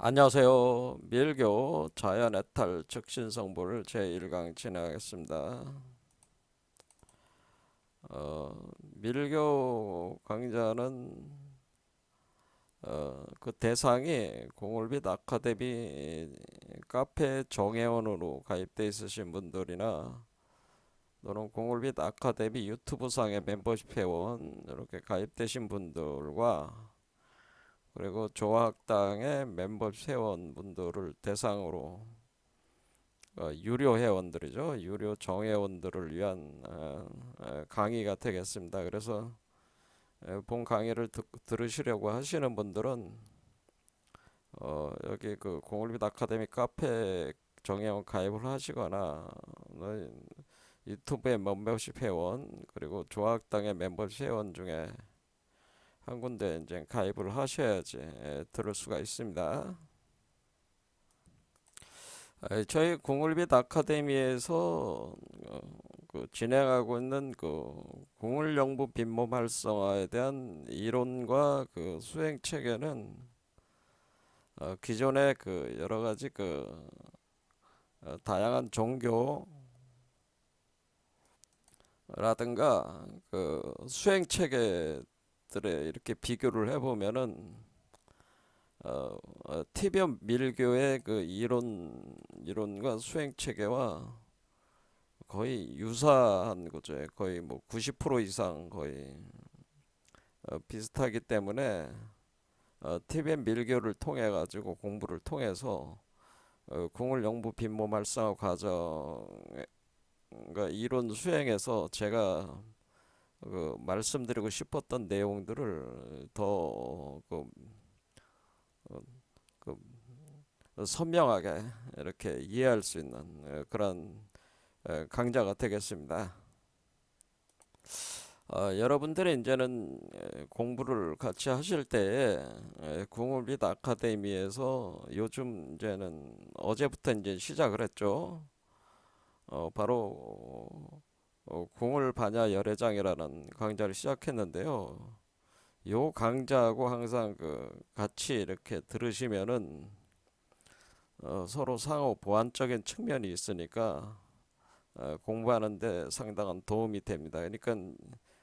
안녕하세요. 밀교 자연애탈 적신성불 제1강 진행하겠습니다. 밀교 강좌는 그 대상이 공울빛 아카데미 카페 정회원으로 가입돼 있으신 분들이나 또는 공울빛 아카데미 유튜브상의 멤버십 회원 이렇게 가입되신 분들과 그리고 조학당의 멤버십 회원분들을 대상으로 유료 회원들이죠. 유료 정회원들을 위한 강의가 되겠습니다. 그래서 본 강의를 들으시려고 하시는 분들은 여기 그 공울빛 아카데미 카페 정회원 가입을 하시거나 유튜브의 멤버십 회원 그리고 조학당의 멤버십 회원 중에 한 군데 이제 가입을 하셔야지 들을 수가 있습니다. 저희 공울빛 아카데미에서 그 진행하고 있는 그 공울영부 빈몸 활성화에 대한 이론과 그 수행 체계는 기존의 그 여러 가지 그 다양한 종교라든가 그 수행 체계들에 이렇게 비교를 해보면은 티베트 밀교의 그 이론과 수행 체계와 거의 유사한 거죠. 거의 뭐 90% 이상 거의 비슷하기 때문에 티베트 밀교를 통해 가지고 공부를 통해서 궁을 영부 빈몸 활성화 과정과 이론 수행에서 제가 그 말씀드리고 싶었던 내용들을 더 그 선명하게 이렇게 이해할 수 있는 그런 강좌가 되겠습니다. 여러분들이 이제는 공부를 같이 하실 때에 궁울빛 아카데미에서 요즘 이제는 어제부터 이제 시작을 했죠. 바로 궁울 반야 열애장이라는 강좌를 시작했는데요. 요 강좌하고 항상 그 같이 이렇게 들으시면은 서로 상호 보완적인 측면이 있으니까 공부하는데 상당한 도움이 됩니다. 그러니까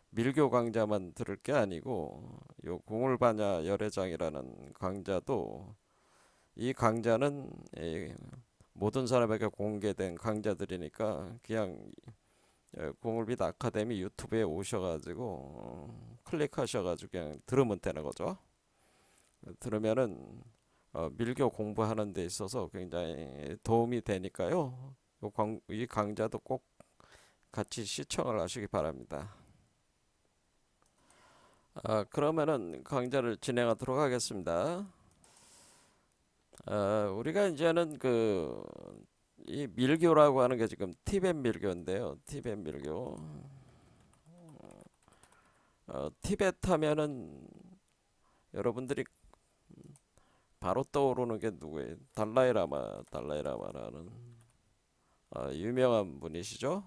밀교 강좌만 들을 게 아니고 요 공울반야 열애장이라는 강좌도 이 강좌는 모든 사람에게 공개된 강좌들이니까 그냥 공울빛 아카데미 유튜브에 오셔가지고 클릭하셔가지고 그냥 들으면 되는 거죠. 들으면은 밀교 공부하는 데 있어서 굉장히 도움이 되니까요. 이 강좌도 꼭 같이 시청을 하시기 바랍니다. 그러면은 강좌를 진행하도록 하겠습니다. 우리가 이제는 그 이 밀교라고 하는 게 지금 티벳 밀교인데요. 티벳 밀교. 티벳 하면은 여러분들이 바로 떠오르는 게 누구예요? 달라이라마라는 유명한 분이시죠.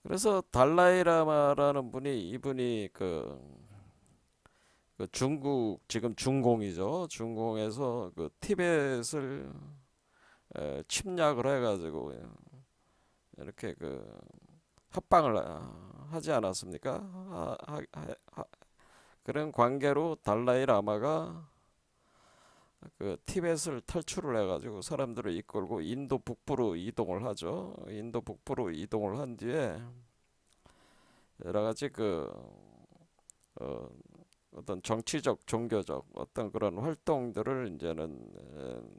그래서 달라이라마라는 분이 이분이 그 중국 지금 중공이죠. 중공에서 그 티벳을 침략을 해가지고 이렇게 그 합방을 하지 않았습니까? 그런 관계로 달라이 라마가 그 티벳을 탈출을 해가지고 사람들을 이끌고 인도 북부로 이동을 하죠. 인도 북부로 이동을 한 뒤에 여러 가지 어, 어떤 정치적, 종교적 어떤 그런 활동들을 이제는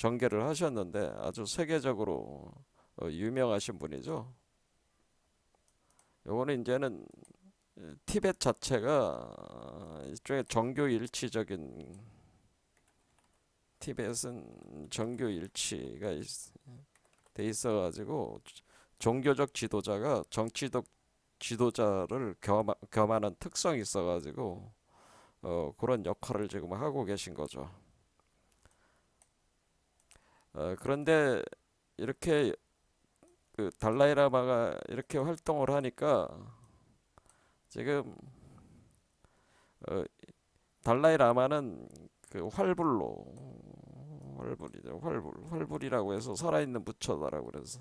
전개를 하셨는데 아주 세계적으로 유명하신 분이죠. 요거는 이제는 티벳 자체가 일종의 종교 일치적인 티벳은 종교 일치가 돼 있어가지고 종교적 지도자가 정치적 지도자를 겸하는 특성이 있어가지고 그런 역할을 지금 하고 계신 거죠. 그런데 이렇게 그 달라이라마가 이렇게 활동을 하니까 지금 어, 달라이라마는 그 활불이죠. 활불이라고 해서 살아있는 부처다라고 그래서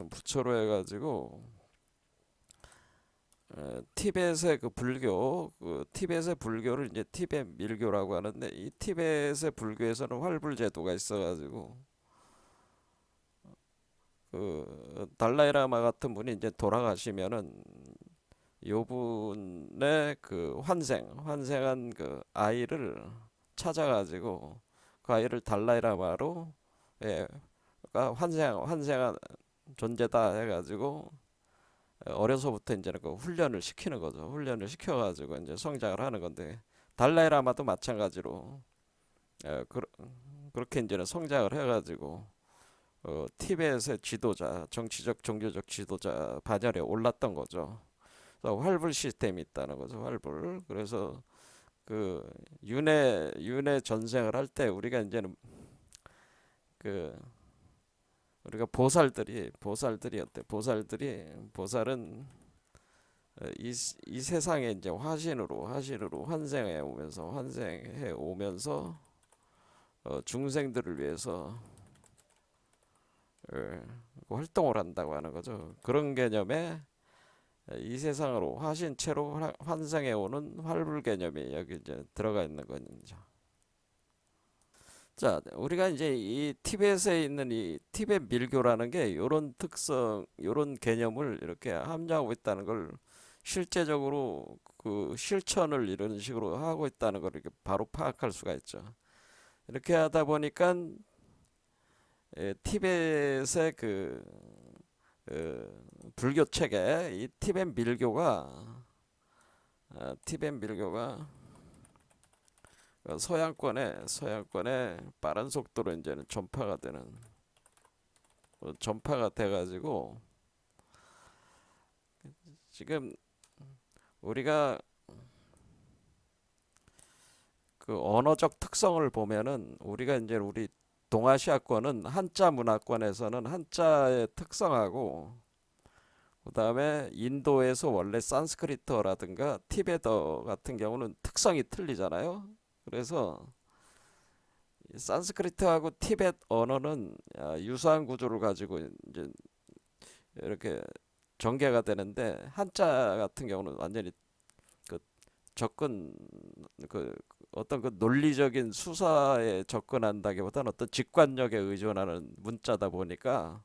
부처로 해가지고 티벳의 그 불교, 그 티벳의 불교를 이제 티벳 밀교라고 하는데, 이 티벳의 불교에서는 활불 제도가 있어가지고 그 달라이라마 같은 분이 이제 돌아가시면은 요 분의 그 환생한 그 아이를 찾아가지고 그 아이를 달라이라마로, 예, 가 환생한 존재다 해가지고 어려서부터 이제는 그 훈련을 시키는 거죠. 훈련을 시켜가지고 이제 성장을 하는 건데, 달라이라마도 마찬가지로 그렇게 이제는 성장을 해가지고 티벳의 지도자, 정치적 종교적 지도자 반열에 올랐던 거죠. 그래서 활불 시스템이 있다는 거죠. 활불. 그래서 그 윤회 전생을 할 때 우리가 이제는 그 우리가 보살들이 어때? 보살은 이 세상에 이제 화신으로 환생해 오면서 중생들을 위해서 활동을 한다고 하는 거죠. 그런 개념에 이 세상으로 화신체로 환생해 오는 활불 개념이 여기 이제 들어가 있는 거죠. 자, 우리가 이제 이 티벳에 있는 이 티벳 밀교라는 게 요런 특성, 요런 개념을 이렇게 함유하고 있다는 걸 실제적으로 그 실천을 이런 식으로 하고 있다는 걸 이렇게 바로 파악할 수가 있죠. 이렇게 하다 보니까 티벳의 불교 체계, 이 티벳 밀교가 서양권에 빠른 속도로 이제는 전파가 돼가지고 지금 우리가 그 언어적 특성을 보면은 우리가 이제 우리 동아시아권은 한자 문화권에서는 한자의 특성하고, 그다음에 인도에서 원래 산스크리트어라든가 티베터 같은 경우는 특성이 틀리잖아요. 그래서 산스크리트하고 티벳 언어는 유사한 구조를 가지고 이제 이렇게 전개가 되는데, 한자 같은 경우는 완전히 그 접근 그 어떤 그 논리적인 수사에 접근한다기보다는 어떤 직관력에 의존하는 문자다 보니까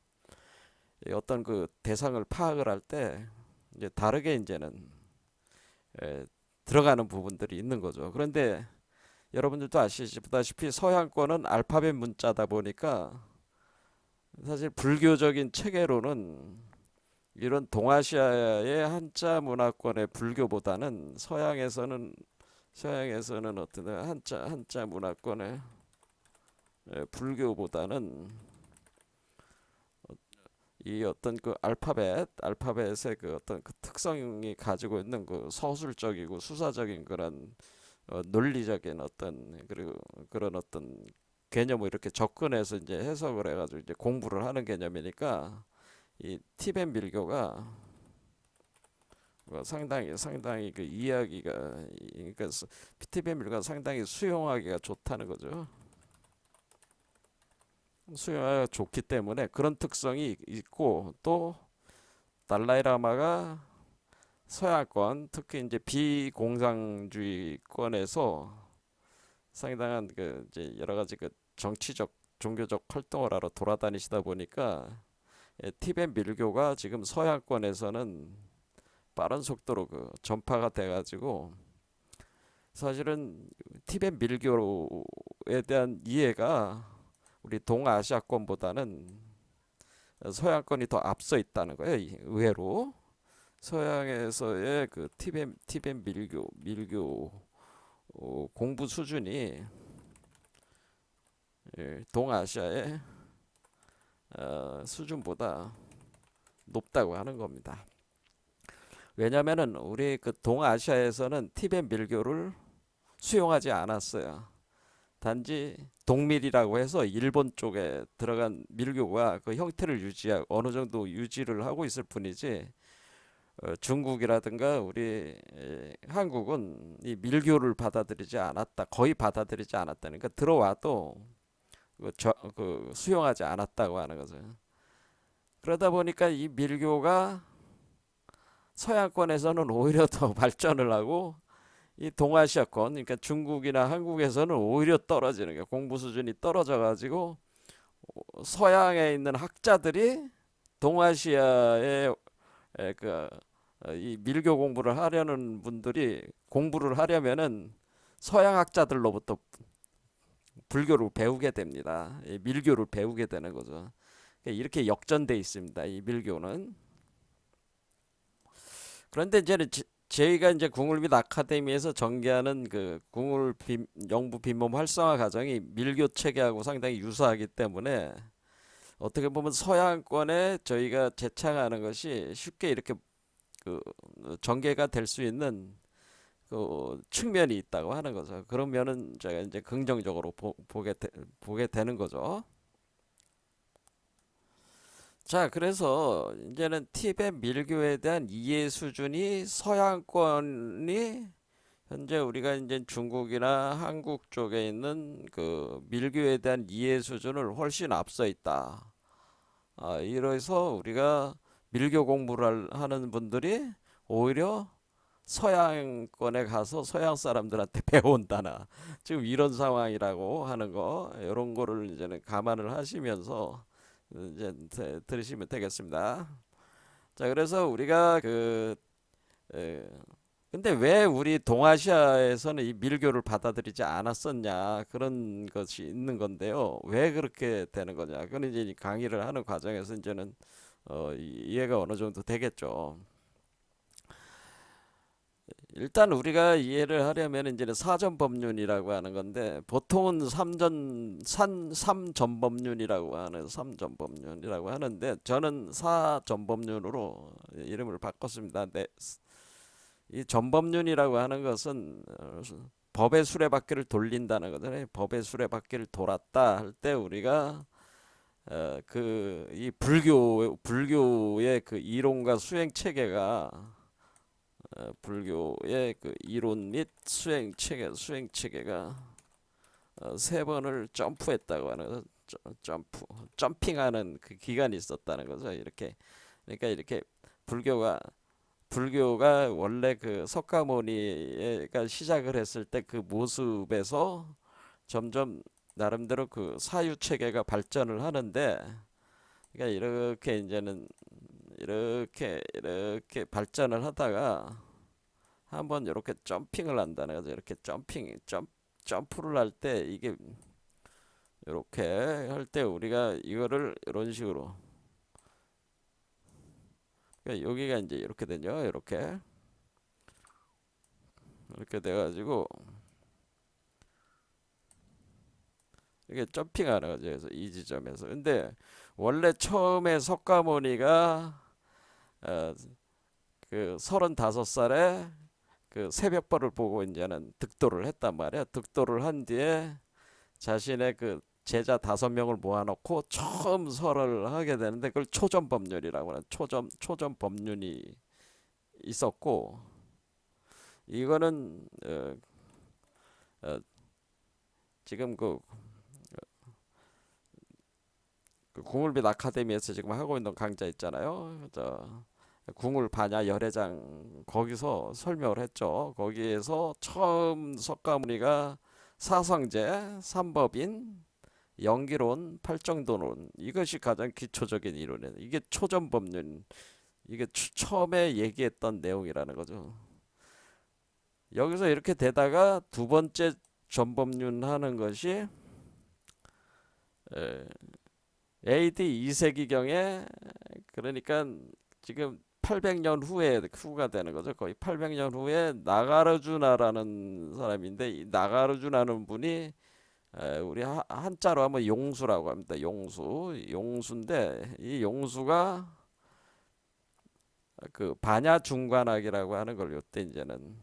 어떤 그 대상을 파악을 할 때 이제 다르게 이제는 에, 들어가는 부분들이 있는 거죠. 그런데 여러분들도 아시다시피 서양권은 알파벳 문자다 보니까 사실 불교적인 체계로는 이런 동아시아의 한자 문화권의 불교보다는 서양에서는 어떤 한자 문화권의 불교보다는 이 어떤 그 알파벳의 그 어떤 그 특성이 가지고 있는 그 서술적이고 수사적인 그런 논리적인 어떤, 그리고 그런 어떤 개념을 이렇게 접근해서 이제 해석을 해가지고 이제 공부를 하는 개념이니까, 이 티벳 밀교가 상당히 그 이해하기가, 그러니까 티벳 밀교가 상당히 수용하기가 좋다는 거죠. 수용하기가 좋기 때문에 그런 특성이 있고, 또 달라이라마가 서양권, 특히 이제 비공산주의권에서 상당한 그 이제 여러 가지 그 정치적 종교적 활동을 하러 돌아다니시다 보니까 티벳 밀교가 지금 서양권에서는 빠른 속도로 그 전파가 돼가지고, 사실은 티벳 밀교에 대한 이해가 우리 동아시아권보다는 서양권이 더 앞서 있다는 거예요. 의외로 서양에서의 그 티벳 밀교 공부 수준이 동아시아의 수준보다 높다고 하는 겁니다. 왜냐면은 우리 그 동아시아에서는 티벳 밀교를 수용하지 않았어요. 단지 동밀이라고 해서 일본 쪽에 들어간 밀교가 그 형태를 어느 정도 유지를 하고 있을 뿐이지, 중국이라든가 우리 한국은 이 밀교를 받아들이지 않았다, 거의 받아들이지 않았다. 그러니까 들어와도 그 수용하지 않았다고 하는 거죠. 그러다 보니까 이 밀교가 서양권에서는 오히려 더 발전을 하고 이 동아시아권, 그러니까 중국이나 한국에서는 오히려 떨어지는 게 공부 수준이 떨어져 가지고 서양에 있는 학자들이 동아시아의 이 밀교 공부를 하려는 분들이 공부를 하려면은 서양 학자들로부터 불교를 배우게 됩니다. 이 밀교를 배우게 되는 거죠. 이렇게 역전돼 있습니다. 이 밀교는. 그런데 이제는 저희가 이제 궁울빛 아카데미에서 전개하는 그 영부 빈몸 활성화 과정이 밀교 체계하고 상당히 유사하기 때문에 어떻게 보면 서양권에 저희가 제창하는 것이 쉽게 이렇게 그 전개가 될 수 있는 그 측면이 있다고 하는 거죠. 그러면은 제가 이제 긍정적으로 보게 되는 거죠. 자, 그래서 이제는 티베트 밀교에 대한 이해 수준이 서양권이 현재 우리가 이제 중국이나 한국 쪽에 있는 그 밀교에 대한 이해 수준을 훨씬 앞서 있다. 이래서 우리가 밀교 공부를 하는 분들이 오히려 서양권에 가서 서양 사람들한테 배운다나 지금 이런 상황이라고 하는 거 이런 거를 이제는 감안을 하시면서 이제 들으시면 되겠습니다. 자, 그래서 우리가 에, 근데 왜 우리 동아시아에서는 이 밀교를 받아들이지 않았었냐 그런 것이 있는 건데요. 왜 그렇게 되는 거냐? 그건 이제 강의를 하는 과정에서 이제는 이해가 어느 정도 되겠죠. 일단 우리가 이해를 하려면 이제는 사전법륜이라고 하는 건데 보통은 삼전법륜이라고 하는 삼전법륜이라고 하는데 저는 사전법륜으로 이름을 바꿨습니다. 네, 이 전법륜이라고 하는 것은 법의 수레바퀴를 돌린다는 거잖아요. 법의 수레바퀴를 돌았다 할 때 우리가 그 이 불교의 그 이론과 수행 체계가 불교의 그 이론 및 수행 체계가 세 번을 점프했다고 하는 거죠. 점핑하는 그 기간이 있었다는 거죠. 이렇게 그러니까 이렇게 불교가 원래 그 석가모니가 시작을 했을 때 그 모습에서 점점 나름대로 그 사유 체계가 발전을 하는데 그러니까 이렇게 이제는 이렇게 발전을 하다가 한번 이렇게 점핑을 한다는 거죠. 이렇게 점프를 할 때 이게 이렇게 할 때 우리가 이거를 이런 식으로 그러니까 여기가 이제 이렇게 되죠. 이렇게 돼가지고 이게 점핑하는 거죠. 그래서 이 지점에서. 근데 원래 처음에 석가모니가 어, 그 35살에 그 새벽벌을 보고 이제는 득도를 했단 말이야. 득도를 한 뒤에 자신의 그 제자 5명을 모아놓고 처음 설을 하게 되는데 그걸 초전법륜이라고 하는 초전법륜이 있었고 이거는 어, 지금 그 궁울빛 아카데미에서 지금 하고 있는 강좌 있잖아요. 궁울 반야 열애장 거기서 설명을 했죠. 거기에서 처음 석가모니가 사성제, 삼법인, 영기론, 팔정도론 이것이 가장 기초적인 이론이에요. 이게 초전법륜 이게 처음에 얘기했던 내용이라는 거죠. 여기서 이렇게 되다가 두 번째 전법륜 하는 것이 AD 2세기경에 그러니까 지금 800년 후가 되는 거죠. 거의 800년 후에 나가르주나라는 사람인데 이 나가르주나는 분이 우리 한자로 하면 용수라고 합니다. 용수인데 이 용수가 그 반야중관학이라고 하는 걸 요때 이제는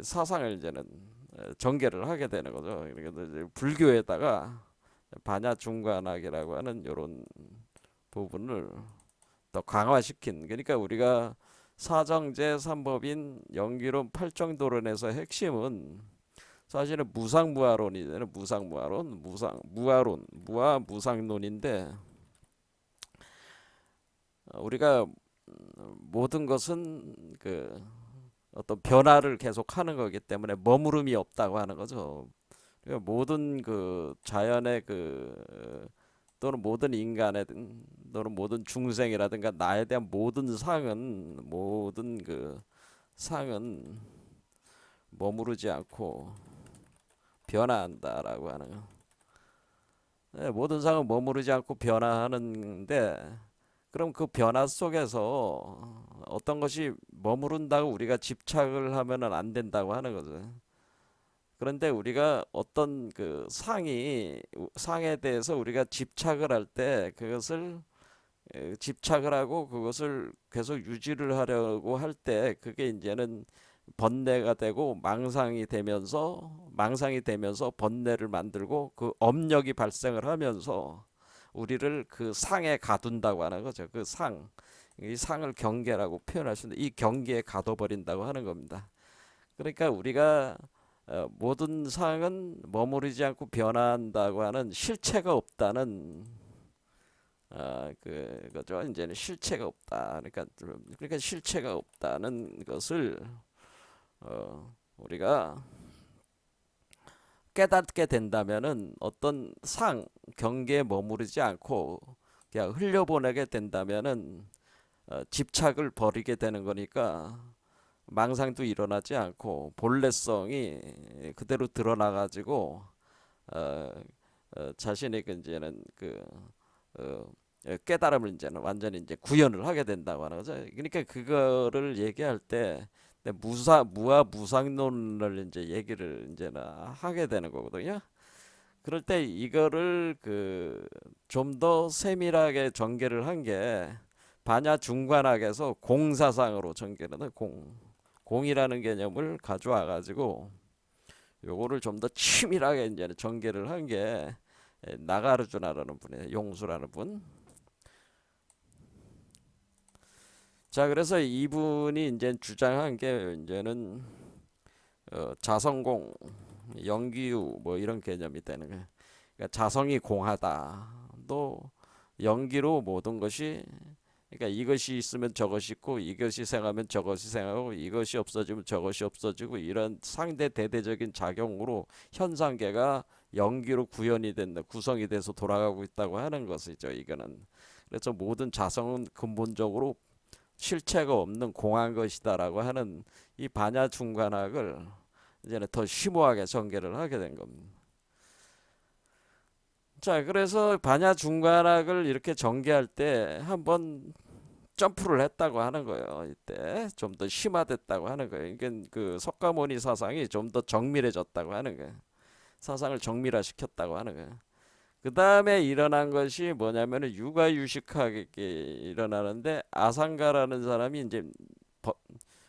사상을 이제는 전개를 하게 되는 거죠. 그러니까 불교에다가 반야중관학이라고 하는 이런 부분을 더 강화시킨, 그러니까 우리가 사정제 3법인 연기론 8정도론에서 핵심은 사실은 무상무화론이잖아요. 무상무화론, 무화론, 무상론인데, 우리가 모든 것은 그 어떤 변화를 계속하는 거기 때문에 머무름이 없다고 하는 거죠. 그러니까 모든 그 자연의 그 또는 모든 인간의 또는 모든 중생이라든가 나에 대한 모든 그 상은 머무르지 않고 변화한다라고 하는 거. 네, 모든 상은 머무르지 않고 변화하는데, 그럼 그 변화 속에서 어떤 것이 머무른다고 우리가 집착을 하면은 안 된다고 하는 거죠. 그런데 우리가 어떤 그 상에 대해서 우리가 집착을 할 때 그것을 집착을 하고 그것을 계속 유지를 하려고 할 때 그게 이제는 번뇌가 되고 망상이 되면서 번뇌를 만들고 그 업력이 발생을 하면서 우리를 그 상에 가둔다고 하는 거죠. 이 상을 경계라고 표현할 수 있는데 이 경계에 가둬버린다고 하는 겁니다. 그러니까 우리가 모든 상은 머무르지 않고 변화한다고 하는 실체가 없다는 그거죠. 이제는 실체가 없다. 그러니까 실체가 없다는 것을 우리가 깨닫게 된다면은 어떤 경계에 머무르지 않고 그냥 흘려보내게 된다면은 집착을 버리게 되는 거니까 망상도 일어나지 않고 본래성이 그대로 드러나가지고 어, 자신의 이제는 어, 깨달음을 이제는 완전히 이제 구현을 하게 된다고 하는 거죠. 그러니까 그거를 얘기할 때 무아 무상론을 이제 얘기를 이제는 하게 되는 거거든요. 그럴 때 이거를 그 좀 더 세밀하게 전개를 한 게 반야 중관학에서 공사상으로 전개를 해. 공이라는 개념을 가져와 가지고 요거를 좀 더 치밀하게 이제 전개를 한 게 나가르주나라는 분이에요. 용수라는 분. 자, 그래서 이분이 이제 주장한 게 이제는 자성공, 연기유 뭐 이런 개념이 되는 거예요. 그러니까 자성이 공하다. 또 연기로 모든 것이, 그러니까 이것이 있으면 저것이 있고 이것이 생하면 저것이 생하고 이것이 없어지면 저것이 없어지고 이런 상대 대대적인 작용으로 현상계가 연기로 구성이 돼서 돌아가고 있다고 하는 것이죠. 이거는. 그래서 모든 자성은 근본적으로 실체가 없는 공한 것이다라고 하는 이 반야 중관학을 이제는 더 심오하게 전개를 하게 된 겁니다. 자, 그래서 반야 중관학을 이렇게 전개할 때 한번 점프를 했다고 하는 거예요. 이때 좀 더 심화됐다고 하는 거예요. 이게 그 석가모니 사상이 좀 더 정밀해졌다고 하는 거예요. 사상을 정밀화시켰다고 하는 거예요. 그 다음에 일어난 것이 뭐냐면은 육아유식하게 일어나는데, 아상가라는 사람이 이제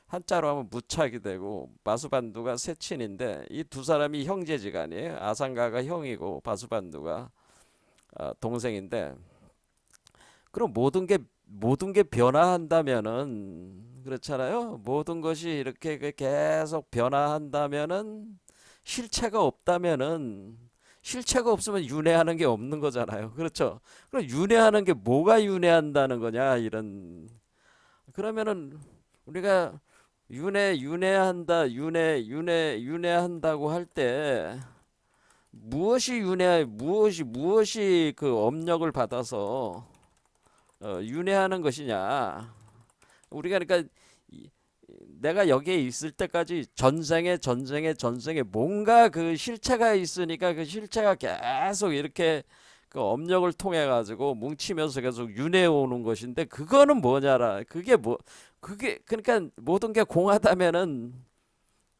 한자로 하면 무착이 되고 바수반두가 세친인데 이 두 사람이 형제지간이에요. 아상가가 형이고 바수반두가 동생인데, 그럼 모든 게 변화한다면은 그렇잖아요. 모든 것이 이렇게 계속 변화한다면은 실체가 없다면은, 실체가 없으면 윤회하는 게 없는 거잖아요. 그렇죠? 그럼 윤회하는 게 뭐가 윤회한다는 거냐 이런. 그러면은 우리가 윤회한다고 할 때 무엇이 그 업력을 받아서 윤회하는 것이냐. 우리가 그러니까 내가 여기에 있을 때까지 전생에 뭔가 그 실체가 있으니까 그 실체가 계속 이렇게 그 업력을 통해 가지고 뭉치면서 계속 윤회해 오는 것인데, 그거는 뭐냐라. 그게 그러니까 모든 게 공하다면은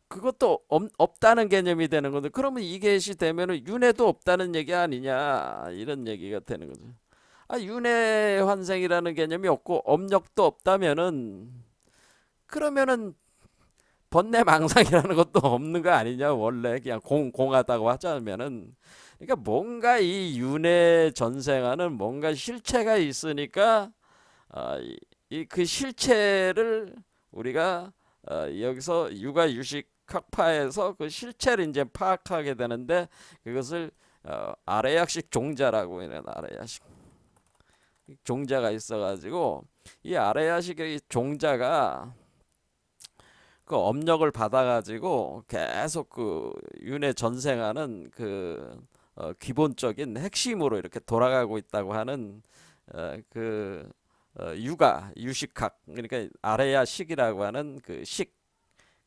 그것도 없다는 개념이 되는 건데, 그러면 이게시 되면은 윤회도 없다는 얘기 아니냐 이런 얘기가 되는 거죠. 윤회 환생이라는 개념이 없고 업력도 없다면은, 그러면은 번뇌망상이라는 것도 없는 거 아니냐. 원래 그냥 공하다고 하자면은. 그러니까 뭔가 이 윤회 전생하는 뭔가 실체가 있으니까 이 그 실체를 우리가 여기서 육아유식 학파에서 그 실체를 이제 파악하게 되는데, 그것을 아래약식 종자라고 해요. 아래야식 종자가 있어가지고, 이 아래야식의 종자가 그 업력을 받아가지고 계속 그 윤회 전생하는 그 기본적인 핵심으로 이렇게 돌아가고 있다고 하는 그 육아 유식학, 그러니까 아레야식이라고 하는 그 식,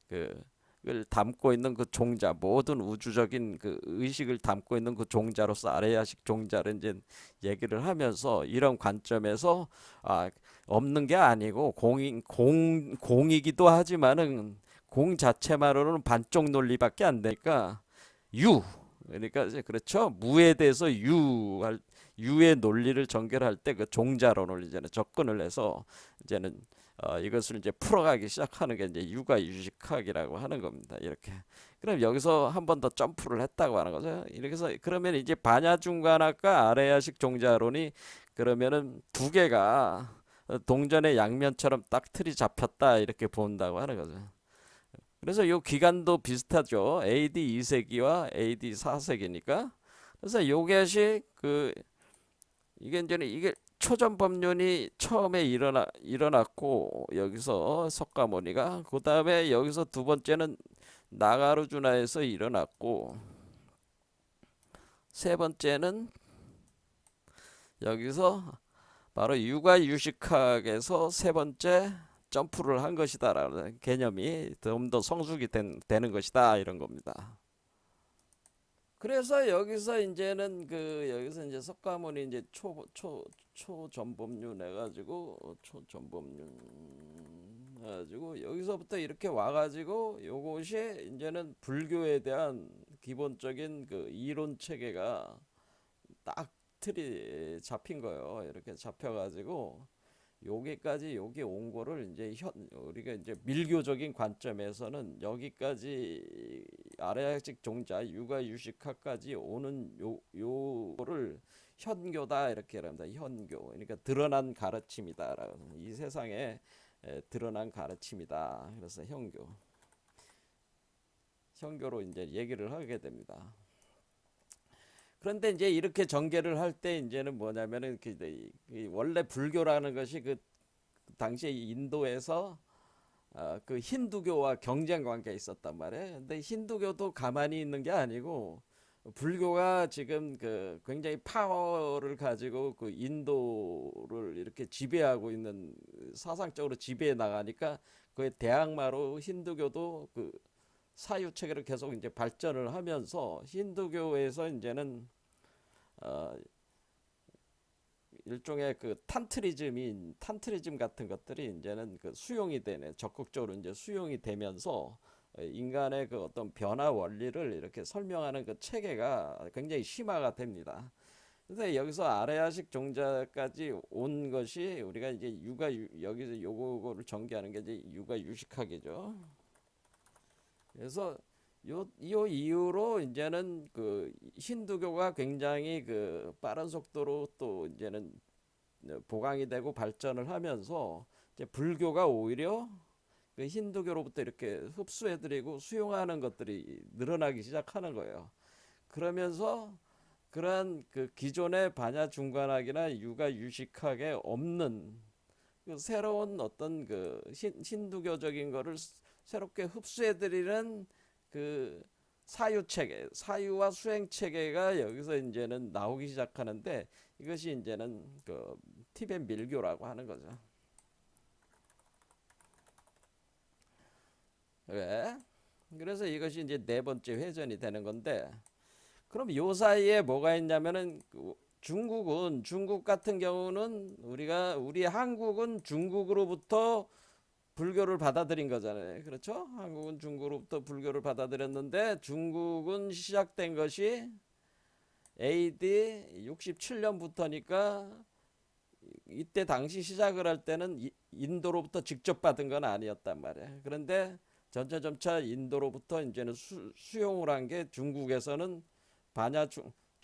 그을 담고 있는 그 종자, 모든 우주적인 그 의식을 담고 있는 그 종자로서 아레야식 종자를 이제 얘기를 하면서, 이런 관점에서 아 없는 게 아니고 공이기도 하지만은 공 자체만으로는 반쪽 논리밖에 안 되니까 유, 그러니까 이제 그렇죠, 무에 대해서 유의 논리를 전개할 때 그 종자론을 이제는 접근을 해서 이제는 이것을 이제 풀어가기 시작하는 게 이제 육아유식학이라고 하는 겁니다. 이렇게. 그럼 여기서 한 번 더 점프를 했다고 하는 거죠. 이렇게 해서 그러면 이제 반야중간학과 아래야식 종자론이, 그러면은 두 개가 동전의 양면처럼 딱 틀이 잡혔다 이렇게 본다고 하는 거죠. 그래서 이 기간도 비슷하죠. AD 2세기와 AD 4세기니까. 그래서 요것이 그 이게 이제 이게 초전법륜이 처음에 일어났고, 여기서 석가모니가, 그 다음에 여기서 두 번째는 나가르주나에서 일어났고, 세 번째는 여기서 바로 육아유식학에서 세 번째 점프를 한 것이다라는 개념이 좀 더 성숙이 되는 것이다, 이런 겁니다. 그래서 여기서 이제는 여기서 이제 석가모니 이제 초전법륜 해가지고, 초전법륜 해가지고 여기서부터 이렇게 와가지고, 요것이 이제는 불교에 대한 기본적인 그 이론 체계가 딱 틀이 잡힌 거예요. 이렇게 잡혀가지고 여기까지, 여기 온 거를 이제 우리가 이제 밀교적인 관점에서는 여기까지 아래학식 종자 육아유식학까지 오는 요를 현교다 이렇게 합니다. 현교, 그러니까 드러난 가르침이다라고, 이 세상에 드러난 가르침이다. 그래서 현교로 이제 얘기를 하게 됩니다. 그런데 이제 이렇게 전개를 할 때 이제는 뭐냐면은 원래 불교라는 것이 그 당시에 인도에서 그 힌두교와 경쟁 관계에 있었단 말이에요. 근데 힌두교도 가만히 있는 게 아니고, 불교가 지금 그 굉장히 파워를 가지고 그 인도를 이렇게 지배하고 있는, 사상적으로 지배해 나가니까, 그에 대항마로 힌두교도 그 사유 체계를 계속 이제 발전을 하면서, 힌두교에서 이제는 어, 일종의 그 탄트리즘 같은 것들이 이제는 그 수용이 되네, 적극적으로 이제 수용이 되면서 인간의 그 어떤 변화 원리를 이렇게 설명하는 그 체계가 굉장히 심화가 됩니다. 그래서 여기서 아레아식 종자까지 온 것이, 우리가 이제 여기서 요거를 전개하는 게 이제 육아유식학이죠. 그래서 요 이후로 이제는 그 힌두교가 굉장히 그 빠른 속도로 또 이제는 보강이 되고 발전을 하면서, 이제 불교가 오히려 그 힌두교로부터 이렇게 흡수해들이고 수용하는 것들이 늘어나기 시작하는 거예요. 그러면서 그러한 그 기존의 반야 중간학이나 육아 유식학에 없는 그 새로운 어떤 그 힌두교적인 거를 새롭게 흡수해들이는 그 사유 체계, 사유와 수행 체계가 여기서 이제는 나오기 시작하는데, 이것이 이제는 그 티벳 밀교라고 하는 거죠. 왜? 그래서 이것이 이제 네 번째 회전이 되는 건데, 그럼 요 사이에 뭐가 있냐면은 중국 같은 경우는 우리 한국은 중국으로부터 불교를 받아들인 거잖아요. 그렇죠? 한국은 중국으로부터 불교를 받아들였는데, 중국은 시작된 것이 AD 67년부터니까, 이때 당시 시작을 할 때는 인도로부터 직접 받은 건 아니었단 말이에요. 그런데 점차 인도로부터 이제는 수용을 한 게, 중국에서는 반야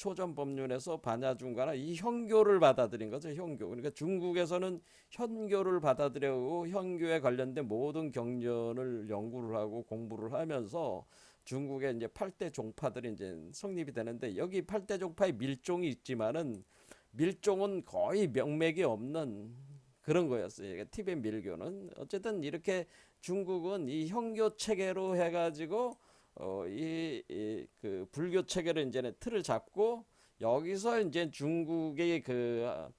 초전 법률에서 반야중과나 이 현교를 받아들인 거죠. 현교. 그러니까 중국에서는 현교를 받아들여고 현교에 관련된 모든 경전을 연구를 하고 공부를 하면서 중국의 이제 8대 종파들이 이제 성립이 되는데, 여기 8대 종파의 밀종이 있지만은 밀종은 거의 명맥이 없는 그런 거였어요. 그러니까 티베트 밀교는 어쨌든 이렇게 중국은 이 현교 체계로 해가지고 그 불교 체계를 이제는 틀을 잡고, 여기서 이제 중국의 그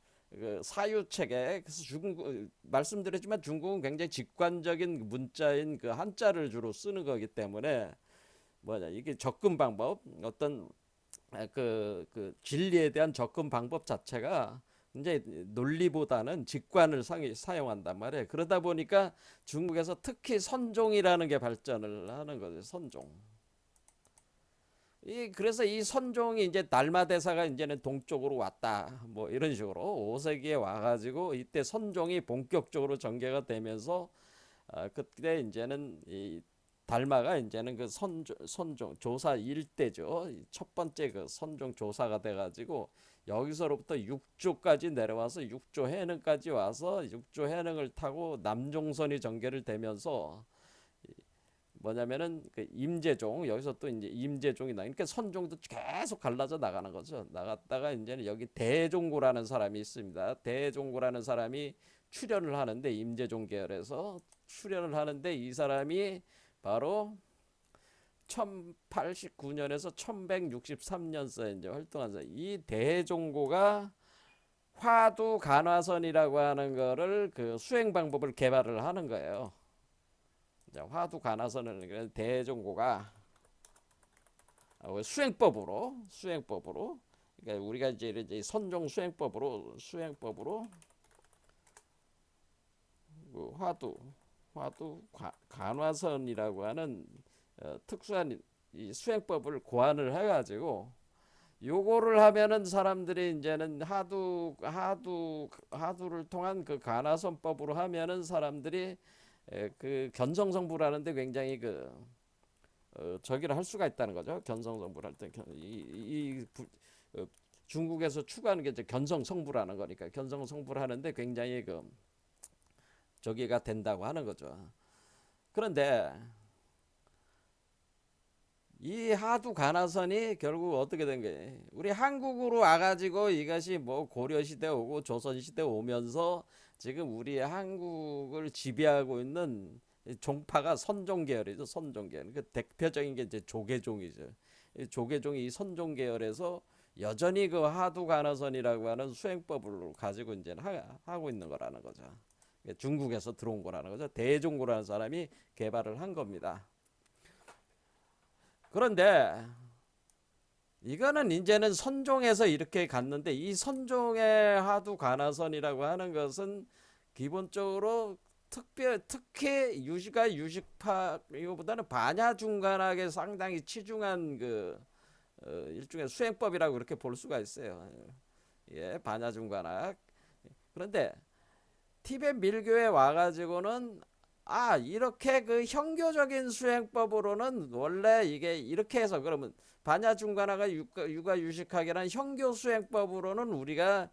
사유 체계, 그래서 중국 말씀드렸지만 중국은 굉장히 직관적인 문자인 그 한자를 주로 쓰는 거기 때문에 뭐냐, 이게 접근 방법, 어떤 그 진리에 대한 접근 방법 자체가 이제 논리보다는 직관을 사용한단 말이에요. 그러다 보니까 중국에서 특히 선종이라는 게 발전을 하는 거죠. 선종. 그래서 이 선종이 이제 달마 대사가 이제는 동쪽으로 왔다, 뭐 이런 식으로 5세기에 와가지고 이때 선종이 본격적으로 전개가 되면서 그때 이제는 이 달마가 이제는 그 선종 조사 일대죠. 첫 번째 그 선종 조사가 돼가지고 여기서로부터 육조까지 내려와서 육조 해능까지 와서 육조 해능을 타고 남종선이 전개를 되면서 뭐냐면은 그 임재종, 여기서 또 이제 임재종이 그러니까 선종도 계속 갈라져 나가는 거죠. 나갔다가 이제는 여기 대종고라는 사람이 있습니다. 대종고라는 사람이 출연을 하는데, 임재종 계열에서 출연을 하는데, 이 사람이 바로 1089년에서 1163년서에 이제 활동한 사람. 이 대종고가 화두 간화선이라고 하는 거를 그 수행 방법을 개발을 하는 거예요. 화두 간화선을 대종고가 수행법으로 그러니까 우리가 이제 선종 수행법으로 그 화두 간화선이라고 하는 특수한 이 수행법을 고안을 해가지고, 요거를 하면은 사람들이 이제는 하두를 통한 그 간화선법으로 하면은 사람들이 그 견성성불하는데 굉장히 저기를 할 수가 있다는 거죠. 견성성불할 때 중국에서 추구하는 게 이제 견성성불하는 거니까, 견성성불하는데 굉장히 저기가 된다고 하는 거죠. 그런데 이 하두 간화선이 결국 어떻게 된 거예요? 우리 한국으로 와가지고 이것이 뭐 고려시대 오고 조선시대 오면서 지금 우리 한국을 지배하고 있는 종파가 선종계열이죠. 선종계열. 그 대표적인 게 이제 조계종이죠. 이 조계종이 이 선종계열에서 여전히 그 하두 간화선이라고 하는 수행법을 가지고 이제 하고 있는 거라는 거죠. 중국에서 들어온 거라는 거죠. 대종고라는 사람이 개발을 한 겁니다. 그런데 이거는 이제는 선종에서 이렇게 갔는데, 이 선종의 하두 간화선이라고 하는 것은 기본적으로 특히 유식파 이거보다는 반야중간하게 상당히 치중한 일종의 수행법이라고 그렇게 볼 수가 있어요. 예, 반야중간학. 그런데 티베트 밀교에 와가지고는 이렇게 그 현교적인 수행법으로는 원래 이게 이렇게 해서, 그러면 반야중간하가 유가유식학이라는 현교 수행법으로는 우리가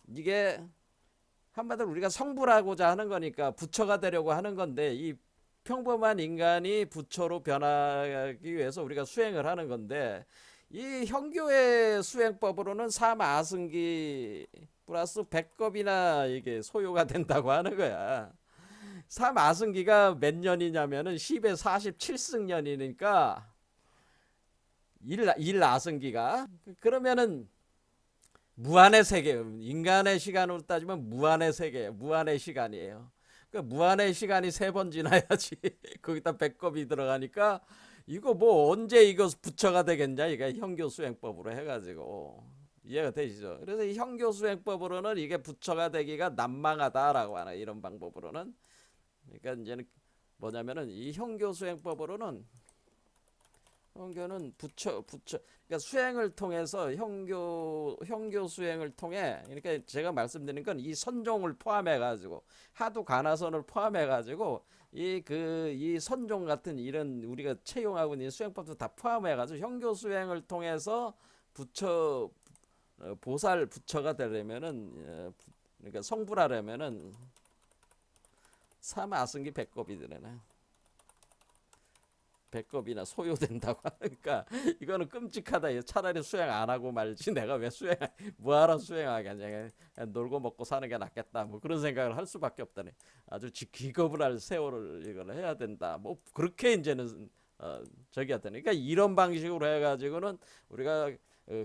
이게 한마디로 우리가 성불하고자 하는 거니까 부처가 되려고 하는 건데, 이 평범한 인간이 부처로 변하기 위해서 우리가 수행을 하는 건데, 이 현교의 수행법으로는 삼아승기 플러스 100겁이나 이게 소요가 된다고 하는 거야. 삼아승기가 몇 년이냐면은 10의 47승년이니까 1아승기가 그러면은 무한의 세계, 인간의 시간으로 따지면 무한의 세계, 무한의 시간이에요. 그 무한의 시간이 3번 지나야지 거기다 100겁이 들어가니까 이거 뭐 언제 이거 부처가 되겠냐, 이게 현교 수행법으로 해가지고. 이해가 되시죠? 그래서 이 현교 수행법으로는 이게 부처가 되기가 난망하다라고 하나, 이런 방법으로는. 그러니까 이제는 뭐냐면은 이 현교 수행법으로는, 현교는 부처 그러니까 수행을 통해서 현교 수행을 통해, 그러니까 제가 말씀드린 건 이 선종을 포함해 가지고, 하두 간화선을 포함해 가지고 이 선종 같은 이런 우리가 채용하고 있는 수행법도 다 포함해 가지고 현교 수행을 통해서 부처 보살 부처가 되려면은 그러니까 성불하려면은 사마승기 배꼽이 되나 배꼽이나 소요된다고 하니까 이거는 끔찍하다. 차라리 수행 안 하고 말지. 내가 왜 수행 뭐하러 수행하겠냐. 그냥 놀고 먹고 사는 게 낫겠다. 뭐 그런 생각을 할 수밖에 없다네. 아주 기겁을 할 세월을 이걸 해야 된다. 뭐 그렇게 이제는 저기 하다니. 그러니까 이런 방식으로 해가지고는 우리가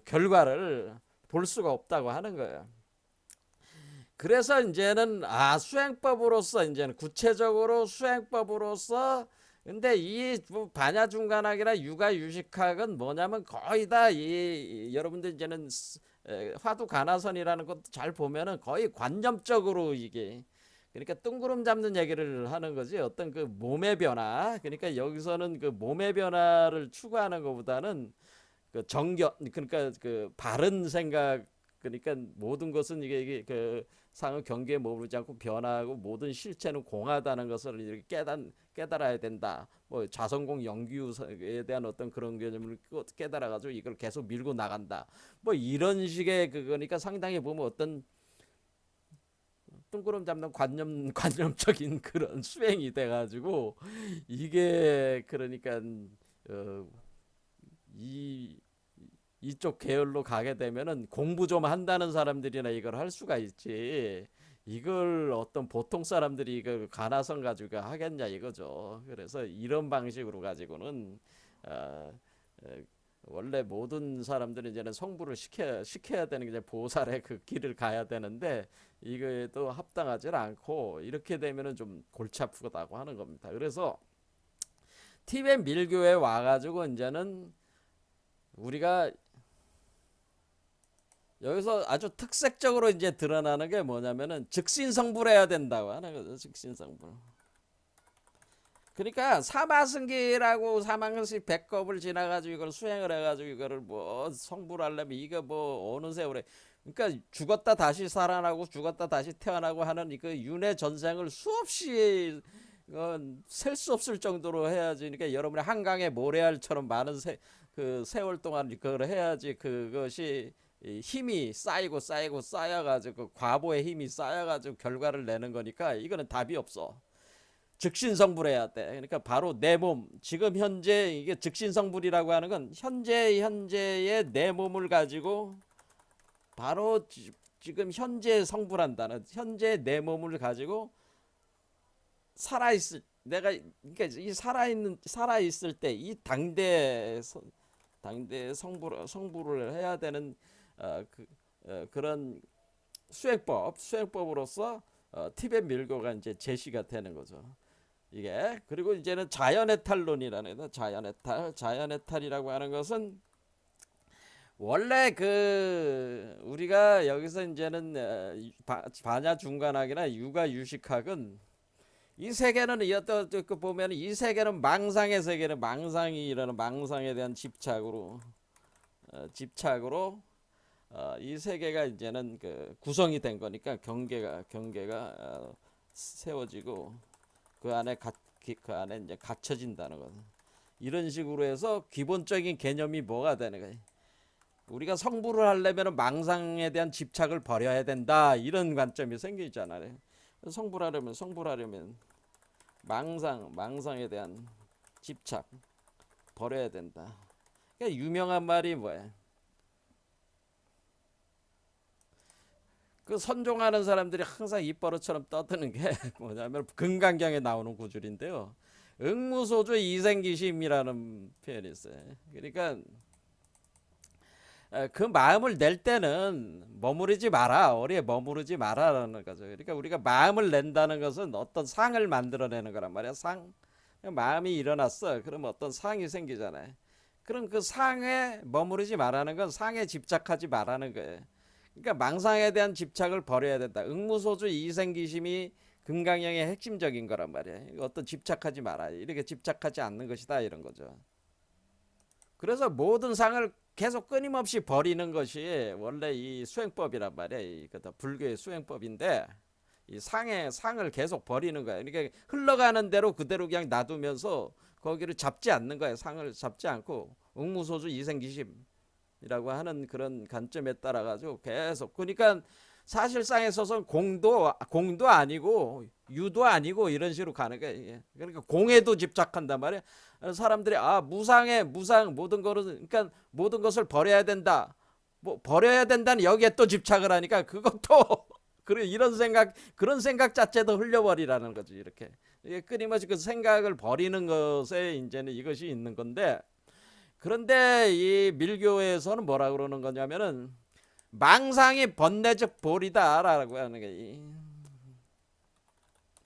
결과를 볼 수가 없다고 하는 거예요. 그래서 이제는 수행법으로서 이제는 구체적으로 수행법으로서 근데 이 반야중간학이나 육아유식학은 뭐냐면 거의 다 이 여러분들 이제는 화두간화선이라는 것도 잘 보면은 거의 관념적으로 이게 그러니까 뜬구름 잡는 얘기를 하는 거지. 어떤 그 몸의 변화 그러니까 여기서는 그 몸의 변화를 추구하는 것보다는 그 정견 그러니까 그 바른 생각 그러니까 모든 것은 이게 그 상의 경계에 머무르지 않고 변화하고 모든 실체는 공하다는 것을 이렇게 깨달아야 된다. 뭐 자성공 영기에 대한 어떤 그런 개념을 깨달아 가지고 이걸 계속 밀고 나간다. 뭐 이런 식의 그거니까 상당히 보면 어떤 뜬구름 잡는 관념적인 그런 수행이 돼 가지고 이게 그러니까 어, 이 이쪽 계열로 가게 되면은 공부 좀 한다는 사람들이나 이걸 할 수가 있지. 이걸 어떤 보통 사람들이 이걸 가나선 가지고 하겠냐 이거죠. 그래서 이런 방식으로 가지고는 어, 어, 원래 모든 사람들은 이제는 성불을 시켜야 되는 게 이제 보살의 그 길을 가야 되는데 이거에도 합당하지 않고 이렇게 되면은 좀 골치 아프다고 하는 겁니다. 그래서 티베트 밀교에 와가지고 이제는 우리가 여기서 아주 특색적으로 이제 드러나는 게 뭐냐면은 즉신성불해야 된다고 하는 거죠. 즉신성불. 그러니까 사마승기라고 사망시 백겁을 지나가지고 이걸 수행을 해가지고 이거를 뭐 성불하려면 이거 뭐 어느 세월에 그러니까 죽었다 다시 살아나고 죽었다 다시 태어나고 하는 그 윤회 전생을 수없이 셀 수 없을 정도로 해야지. 그러니까 여러분의 한강의 모래알처럼 많은 그 세월 동안 그걸 해야지 그것이 힘이 쌓이고 쌓여가지고 과보의 힘이 쌓여가지고 결과를 내는 거니까 이거는 답이 없어. 즉신성불해야 돼. 그러니까 바로 내 몸, 지금 현재 이게 즉신성불이라고 하는 건 현재의 내 몸을 가지고 바로 지금 현재 성불한다는 현재 내 몸을 가지고 살아있을 내가 그러니까 이 살아있을 때 이 당대 성불을 해야 되는 그런 수행법으로서 티벳 밀교가 이제 제시가 되는 거죠. 이게 그리고 이제는 자연해탈론이라는 자연해탈이라고 하는 것은 원래 그 우리가 여기서 이제는 반야 중간학이나 육아 유식학은 이 세계는 어떤 그 보면 이 세계는 망상의 세계는 망상이 일어나는 망상에 대한 집착으로 이 세계가 이제는 그 구성이 된 거니까 경계가 세워지고 그 안에 이제 갇혀진다는 거. 이런 식으로 해서 기본적인 개념이 뭐가 되는 거예요. 우리가 성불을 하려면 망상에 대한 집착을 버려야 된다. 이런 관점이 생기잖아요. 성불하려면 망상에 대한 집착 버려야 된다. 그러니까 유명한 말이 뭐야? 그 선종하는 사람들이 항상 입버릇처럼 떠드는 게 뭐냐면 금강경에 나오는 구절인데요. 응무소주 이생기심이라는 표현이 있어요. 그러니까 그 마음을 낼 때는 머무르지 마라. 어리에 머무르지 마라라는 거죠. 그러니까 우리가 마음을 낸다는 것은 어떤 상을 만들어내는 거란 말이야. 마음이 일어났어. 그럼 어떤 상이 생기잖아요. 그럼 그 상에 머무르지 말라는 건 상에 집착하지 말라는 거예요. 그러니까 망상에 대한 집착을 버려야 된다. 응무소주 이생기심이 금강경의 핵심적인 거란 말이야. 어떤 집착하지 마라. 이렇게 집착하지 않는 것이다 이런 거죠. 그래서 모든 상을 계속 끊임없이 버리는 것이 원래 이 수행법이란 말이야. 이 불교의 수행법인데 이 상을 계속 버리는 거야. 그러니까 흘러가는 대로 그대로 그냥 놔두면서 거기를 잡지 않는 거야. 상을 잡지 않고 응무소주 이생기심 이라고 하는 그런 관점에 따라 가지고 계속, 그러니까 사실상에 있어서 공도 아니고 유도 아니고 이런 식으로 가는 거예요. 이게. 그러니까 공에도 집착한단 말이에요. 사람들이 무상 모든 거를, 그러니까 모든 것을 버려야 된다. 뭐 버려야 된다는 여기에 또 집착을 하니까 그것도 그런 생각 자체도 흘려버리라는 거지. 이렇게 이게 끊임없이 그 생각을 버리는 것에 이제는 이것이 있는 건데, 그런데 이 밀교에서는 뭐라 그러는 거냐면은 망상이 번뇌적 볼이다라고 하는 게,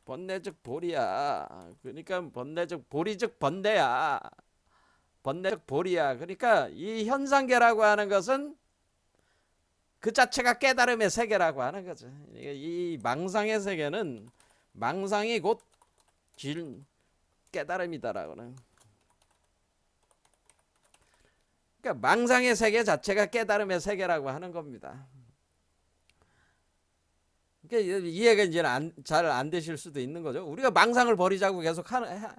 번뇌적 볼이야. 그러니까 번뇌적 볼이 즉 번뇌야. 번뇌적 볼이야. 그러니까 이 현상계라고 하는 것은 그 자체가 깨달음의 세계라고 하는 거죠. 이 망상의 세계는 망상이 곧 깨달음이다라고는. 그러니까 망상의 세계 자체가 깨달음의 세계라고 하는 겁니다. 그러니까 이해가 이제 잘 안 되실 수도 있는 거죠. 우리가 망상을 버리자고 계속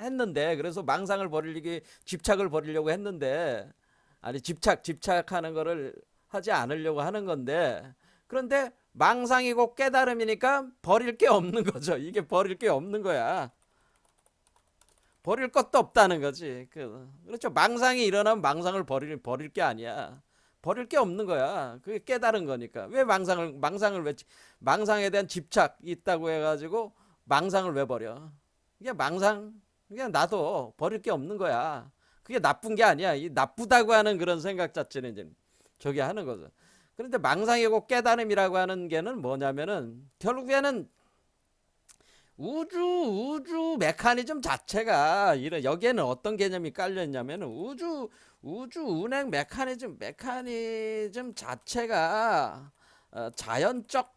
했는데, 그래서 망상을 버리기, 집착을 버리려고 했는데, 아니 집착하는 거를 하지 않으려고 하는 건데, 그런데 망상이고 깨달음이니까 버릴 게 없는 거죠. 이게 버릴 게 없는 거야. 버릴 것도 없다는 거지. 그렇죠. 망상이 일어나면 망상을 버릴 게 아니야. 버릴 게 없는 거야. 그게 깨달은 거니까. 왜 망상에 대한 집착이 있다고 해가지고 망상을 왜 버려? 이게 그냥 나도 버릴 게 없는 거야. 그게 나쁜 게 아니야. 이 나쁘다고 하는 그런 생각 자체는 이제 저기 하는 거죠. 그런데 망상이고 깨달음이라고 하는 게는 뭐냐면은 결국에는 우주 메커니즘 자체가 여기에는 어떤 개념이 깔려 있냐면 우주 운행 메커니즘 자체가 자연적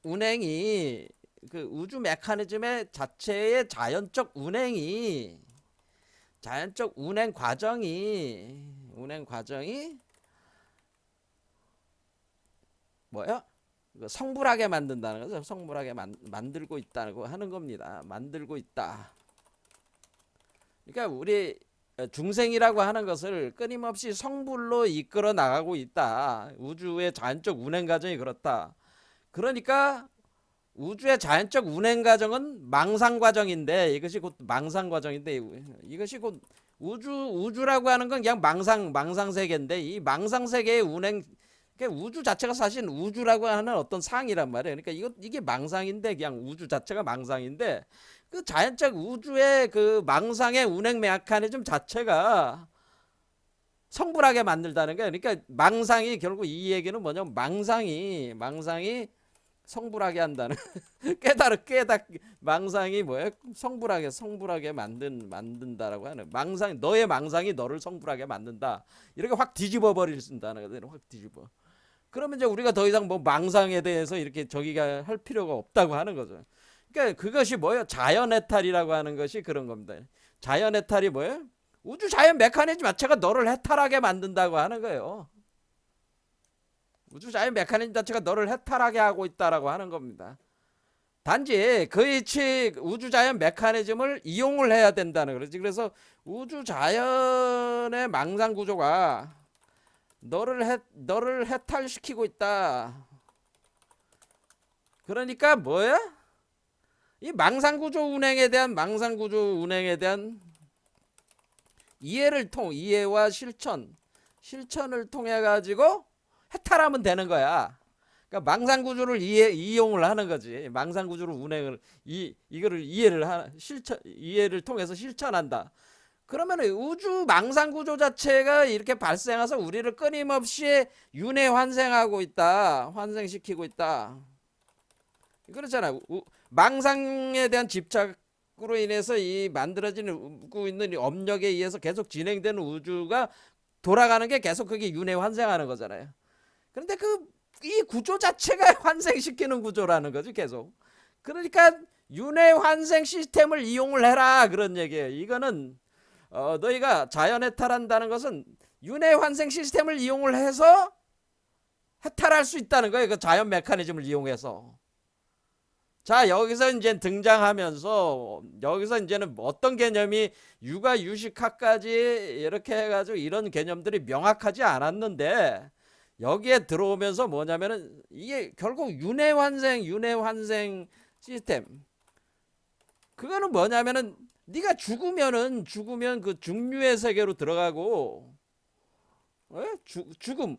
운행이, 그 우주 메커니즘의 자체의 자연적 운행 과정이 뭐야? 성불하게 만든다는 거죠. 성불하게 만들고 있다고 하는 겁니다. 만들고 있다. 그러니까 우리 중생이라고 하는 것을 끊임없이 성불로 이끌어 나가고 있다. 우주의 자연적 운행 과정이 그렇다. 그러니까 우주의 자연적 운행 과정은 망상 과정인데, 이것이 곧 망상 과정인데, 이것이 곧 우주라고 하는 건 그냥 망상 세계인데, 이 망상 세계의 운행, 우주 자체가 사실 우주라고 하는 어떤 상이란 말이에요. 그러니까 이게 망상인데, 그냥 우주 자체가 망상인데, 그 자연적 우주의 그 망상의 운행 메커니즘 자체가 성불하게 만들다는 거예요. 그러니까 망상이, 결국 이 얘기는 뭐냐면 망상이 성불하게 한다는 망상이 뭐예요? 성불하게 만든다라고 하는, 너의 망상이 너를 성불하게 만든다. 이렇게 확 뒤집어 버린다는 거예요. 확 뒤집어. 그러면 이제 우리가 더 이상 뭐 망상에 대해서 이렇게 저기가 할 필요가 없다고 하는 거죠. 그러니까 그것이 뭐예요? 자연해탈이라고 하는 것이 그런 겁니다. 자연해탈이 뭐예요? 우주 자연 메커니즘 자체가 너를 해탈하게 만든다고 하는 거예요. 우주 자연 메커니즘 자체가 너를 해탈하게 하고 있다라고 하는 겁니다. 단지 우주 자연 메커니즘을 이용을 해야 된다는 거지. 그래서 우주 자연의 망상 구조가 너를 해탈시키고 있다. 그러니까 뭐야? 이 망상 구조 운행에 대한 이해와 실천을 통해 가지고 해탈하면 되는 거야. 그러니까 망상 구조를 이용을 하는 거지. 망상 구조를 이거를 이해를 통해서 실천한다. 그러면 우주 망상 구조 자체가 이렇게 발생해서 우리를 끊임없이 윤회 환생시키고 있다. 그렇잖아. 망상에 대한 집착으로 인해서 이 만들어지고 있는 업력에 의해서 계속 진행되는 우주가 돌아가는 게 계속 그게 윤회 환생하는 거잖아요. 그런데 이 구조 자체가 환생시키는 구조라는 거지, 계속. 그러니까 윤회 환생 시스템을 이용을 해라, 그런 얘기예요. 이거는 너희가 자연해탈한다는 것은 윤회 환생 시스템을 이용을 해서 해탈할 수 있다는 거예요. 그 자연 메커니즘을 이용해서. 자, 여기서 이제 등장하면서, 여기서 이제는 어떤 개념이 유가 유식학까지 이렇게 해가지고 이런 개념들이 명확하지 않았는데, 여기에 들어오면서 뭐냐면은 이게 결국 윤회환생 시스템. 그거는 뭐냐면은 네가 죽으면 그 중류의 세계로 들어가고, 죽음,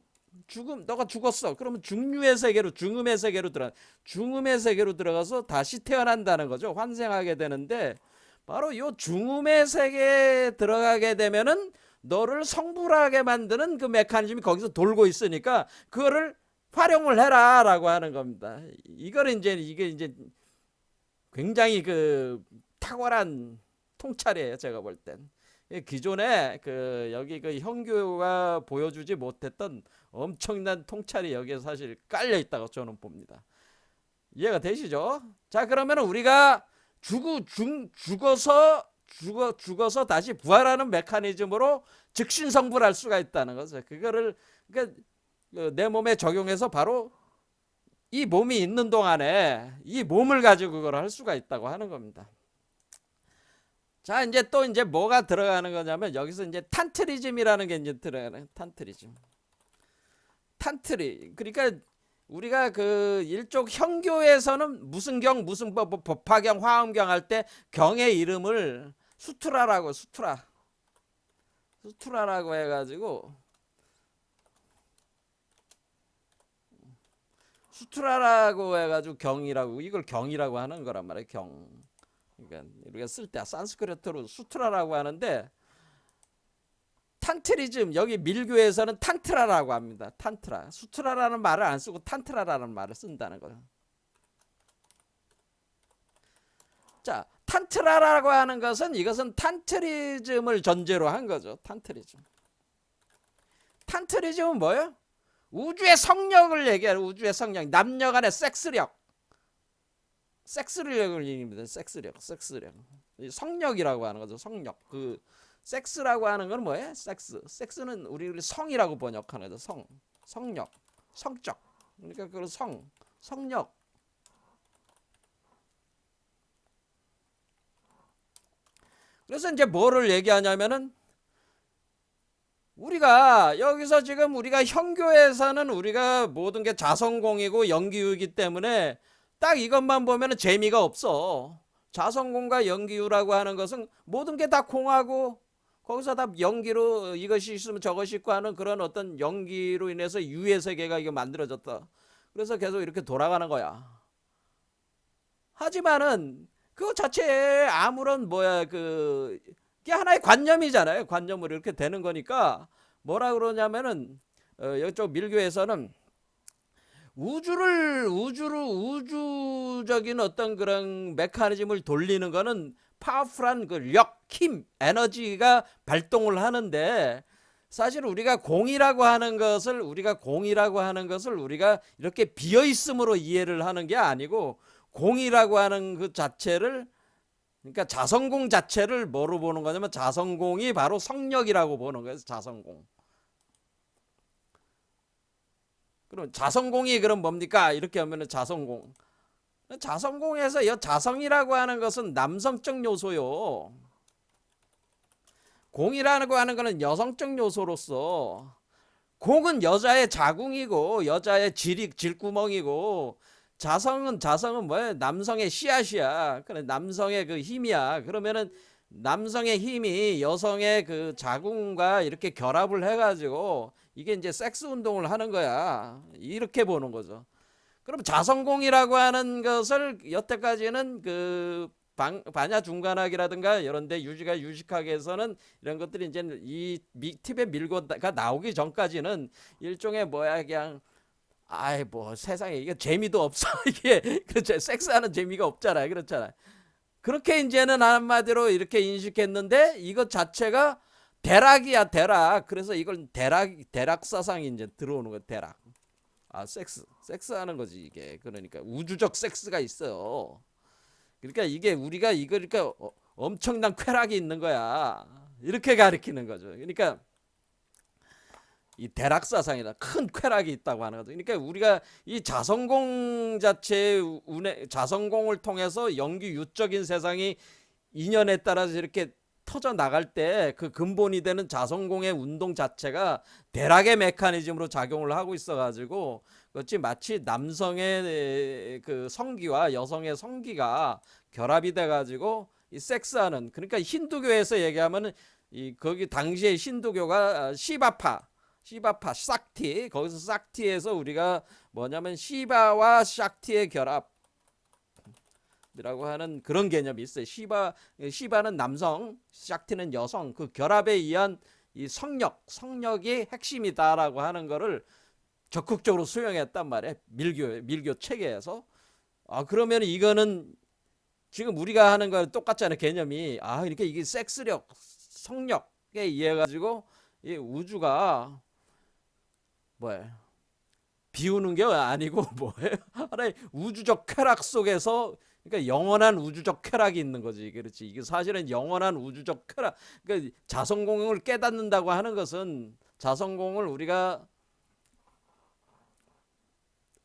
너가 죽었어. 그러면 죽음의 세계로 죽음의 세계로 들어가서 다시 태어난다는 거죠. 환생하게 되는데, 바로 요 죽음의 세계에 들어가게 되면은 너를 성불하게 만드는 그 메커니즘이 거기서 돌고 있으니까 그거를 활용을 해라라고 하는 겁니다. 이게 이제 굉장히 그 탁월한 통찰이에요. 제가 볼 땐. 기존에 그 여기 그 형교가 보여주지 못했던 엄청난 통찰이 여기에 사실 깔려 있다고 저는 봅니다. 이해가 되시죠? 자, 그러면 우리가 죽어서 다시 부활하는 메커니즘으로 즉신성불할 수가 있다는 거죠. 그거를 그러니까 내 몸에 적용해서 바로 이 몸이 있는 동안에 이 몸을 가지고 그걸 할 수가 있다고 하는 겁니다. 자, 이제 뭐가 들어가는 거냐면 여기서 이제 탄트리즘이라는 게 이제 들어가는 탄트리즘. 그러니까 우리가 그 일종 형교에서는 무슨 경 무슨 법화경 화엄경 할 때 경의 이름을 수트라라고 해가지고 경이라고 이걸 경이라고 하는 거란 말이에요. 경. 그러니까 우리가 쓸 때 산스크리트로 수트라라고 하는데, 탄트리즘 여기 밀교에서는 탄트라라고 합니다. 탄트라. 수트라라는 말을 안 쓰고 탄트라라는 말을 쓴다는 거예요. 자, 탄트라라고 하는 것은 이것은 탄트리즘을 전제로 한 거죠. 탄트리즘은 뭐예요? 우주의 성력을 얘기하는, 우주의 성력, 남녀 간의 섹스력을 얘기합니다. 섹스력. 성력이라고 하는 거죠. 성력. 그 섹스라고 하는 건 뭐예요? 섹스는 우리 성이라고 번역하는 거죠. 성력, 성적. 그러니까 그 성력. 그래서 이제 뭐를 얘기하냐면은, 우리가 여기서 지금 우리가 형교에서는 우리가 모든 게 자성공이고 연기유이기 때문에 딱 이것만 보면은 재미가 없어. 자성공과 연기유라고 하는 것은 모든 게 다 공하고 거기서 다 연기로 이것이 있으면 저것이 있고 하는 그런 어떤 연기로 인해서 유의 세계가 이게 만들어졌다. 그래서 계속 이렇게 돌아가는 거야. 하지만은 그거 자체에 아무런 이게 하나의 관념이잖아요. 관념으로 이렇게 되는 거니까 뭐라 그러냐면은 이쪽 밀교에서는 우주적인 어떤 그런 메커니즘을 돌리는 거는 파워풀한 그 힘, 에너지가 발동을 하는데, 사실 우리가 공이라고 하는 것을 우리가 이렇게 비어 있음으로 이해를 하는 게 아니고, 공이라고 하는 그 자체를, 그러니까 자성공 자체를 뭐로 보는 거냐면 자성공이 바로 성력이라고 보는 거예요. 자성공. 그럼 자성공이 그럼 뭡니까? 이렇게 하면은 자성공에서 이 자성이라고 하는 것은 남성적 요소요. 공이라는 거 하는 거는 여성적 요소로서, 공은 여자의 자궁이고 여자의 질구멍이고, 자성은 뭐예요? 남성의 씨앗이야. 그래, 남성의 그 힘이야. 그러면은 남성의 힘이 여성의 그 자궁과 이렇게 결합을 해가지고 이게 이제 섹스 운동을 하는 거야. 이렇게 보는 거죠. 그럼 자성공이라고 하는 것을 여태까지는 그 반야 중간학이라든가 이런 데 유식하게 해서는 이런 것들이 이제 이 팁의 밀고가 나오기 전까지는 일종의 그냥 뭐 세상에 이게 재미도 없어. 이게 그렇죠. 섹스하는 재미가 없잖아요. 그렇잖아요. 그렇게 이제는 한마디로 이렇게 인식했는데, 이것 자체가 대락이야, 대락. 그래서 이걸 대락 사상이 이제 들어오는 거야, 대락. 섹스하는 거지 이게. 그러니까 우주적 섹스가 있어요. 그러니까 이게 우리가 그러니까 엄청난 쾌락이 있는 거야. 이렇게 가리키는 거죠. 그러니까 이 대락 사상이다. 큰 쾌락이 있다고 하는 거죠. 그러니까 우리가 이 자성공을 통해서 영기 유적인 세상이 인연에 따라서 이렇게 터져 나갈 때 그 근본이 되는 자성공의 운동 자체가 대락의 메커니즘으로 작용을 하고 있어 가지고 그렇지 마치 남성의 그 성기와 여성의 성기가 결합이 돼 가지고 이 섹스하는, 그러니까 힌두교에서 얘기하면은 이 거기 당시에 힌두교가 시바파 싹티, 거기서 싹티에서 우리가 뭐냐면 시바와 샥티의 결합 이라고 하는 그런 개념이 있어요. 시바는 남성, 샥티는 여성, 그 결합에 의한 이 성력이 핵심이다라고 하는 거를 적극적으로 수용했단 말이에요. 밀교 체계에서. 그러면 이거는 지금 우리가 하는 거랑 똑같잖아요. 개념이. 그러니까 이게 섹스력, 성력에 의해 가지고 이 우주가 뭐예요? 비우는 게 아니고 뭐예요? 하나의 우주적 쾌락 속에서, 그러니까 영원한 우주적 쾌락이 있는 거지. 그렇지. 이게 사실은 영원한 우주적 쾌락. 그러니까 자성공을 깨닫는다고 하는 것은, 자성공을 우리가,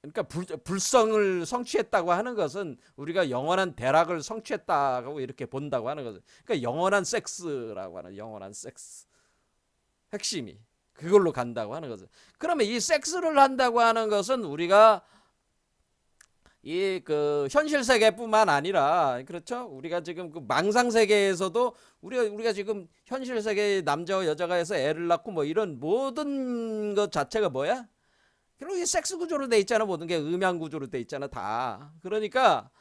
그러니까 불성을 성취했다고 하는 것은 우리가 영원한 대락을 성취했다고 이렇게 본다고 하는 거죠. 그러니까 영원한 섹스라고 하는, 영원한 섹스 핵심이 그걸로 간다고 하는 거죠. 그러면 이 섹스를 한다고 하는 것은 우리가 이 그 현실 세계뿐만 아니라, 그렇죠? 우리가 지금 그 망상 세계에서도 우리가 지금 현실 세계의 남자와 여자가 해서 애를 낳고 뭐 이런 모든 것 자체가 뭐야? 그리고 이 섹스 구조로 돼 있잖아. 모든 게 음양 구조로 돼 있잖아, 다. 그러니까